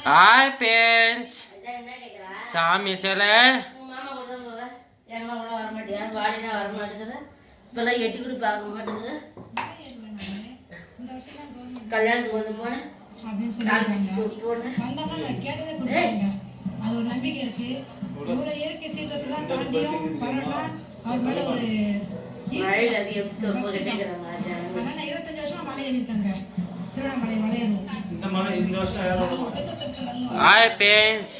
Hi பேன்ஸ் சாமி சில கல்யாணத்துக்கு வந்து போனேன் அப்படின்னு அது ஒரு நம்பிக்கை இருக்கு. இவ்வளோ இயற்கை சீற்றத்தெல்லாம் தாண்டியும் பரவாயில்ல அவர் மேல ஒரு அதனால 25 வருஷமா மலை ஏறிட்டாங்க. திருவண்ணாமலை மலை ஏறுவோம். இந்த மலை இந்த வருஷம் ஹாய் பேன்ஸ்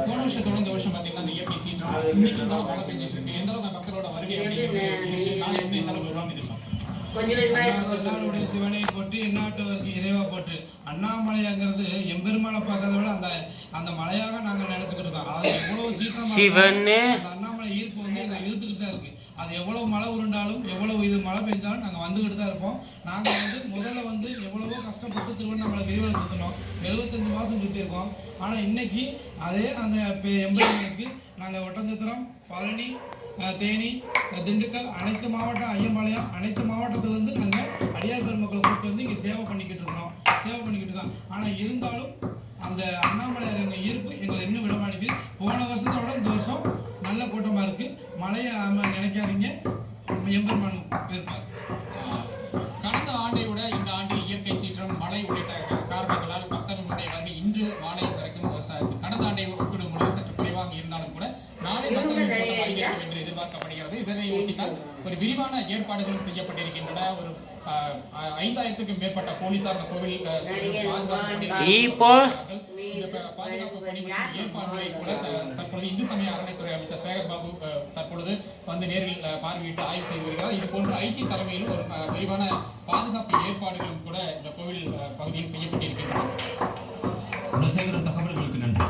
போன வருஷத்தோட இந்த வருஷம் பாத்தீங்கன்னா இந்த இயற்கை சீற்றம் இன்னைக்கு மழை பெஞ்சிட்டு இருக்கு. எந்த அளவுக்கு மக்களோட வருகை எல்லாருடைய சிவனை போட்டு எந்நாட்டவருக்கு இறைவா போட்டு அண்ணாமலைங்கிறது எம்பெருமானை பார்க்கறத விட அந்த மலையாக நாங்கள் நினைச்சுக்கிட்டு இருக்கோம். அது எவ்வளவு சீக்கிரம் அண்ணாமலை ஈர்ப்பு வந்து எங்களை இழுத்துக்கிட்டு தான் இருக்கு. அது எவ்வளவு மழை உருண்டாலும் எவ்வளவு இது மழை பெஞ்சாலும் நாங்கள் வந்துக்கிட்டு தான் இருப்போம். நாங்கள் வந்து முதல்ல வந்து எவ்வளவோ கஷ்டப்பட்டு திருவண்ணாமலை கிரிவலம் சுற்றினோம். 75 மாதம் சுற்றிருக்கோம். ஆனால் இன்னைக்கு அதே அந்த எம்பெருமானுக்கு நாங்கள் ஒட்டஞ்சத்திரம், பழனி, தேனி, திண்டுக்கல் அனைத்து மாவட்டம், ஐயம்பாளையம் அனைத்து மாவட்டத்திலேருந்து நாங்கள் அடியார் பெருமக்களை கூப்பிட்டு வந்து இங்கே சேவை பண்ணிக்கிட்டு இருக்கோம். ஆனால் இருந்தாலும் அந்த அண்ணாமலையார் எங்கள் ஈர்ப்பு எங்களை இன்னும் விட மாட்டேங்குது. போன வருஷத்தோட இந்த வருஷம் நல்ல கூட்டமாக இருக்குது. மழையை நினைக்காதீங்க, எம்பெருமான் இருப்பார். கடந்த ஆண்டை விட இந்த ஆண்டு இயற்கை சீற்றம், மழை உள்ளிட்ட காரணங்களால் பக்தர்களுடைய வருகை இன்று மாலை வரைக்கும் கடந்த ஆண்டை ஒப்பிடும்போது சற்று குறைவாக இருந்தாலும் கூட நாளை பக்தர்கள் அதிகரிக்கும் என்று எதிர்பார்க்கப்படுகிறது. இதனை ஒட்டிதான் ஒரு விரிவான ஏற்பாடுகளும் செய்யப்பட்டிருக்கின்றன. ஒரு 5000க்கும் மேற்பட்ட போலீசார் இந்த கோவில் பாதுகாப்பு பணி மற்றும் ஏற்பாடுகளை கூட தற்பொழுது இந்து சமய அறநிலைத்துறை அமைச்சர் சேகர் பாபு தற்பொழுது வந்து நேரில் பார்வையிட்டு ஆய்வு செய்து வருகிறார். இது போன்ற ஐஜி தலைமையிலும் ஒரு விரிவான பாதுகாப்பு ஏற்பாடுகளும் கூட இந்த கோவில் பகுதியில் செய்யப்பட்டிருக்கின்றன. தகவல்களுக்கு நன்றி.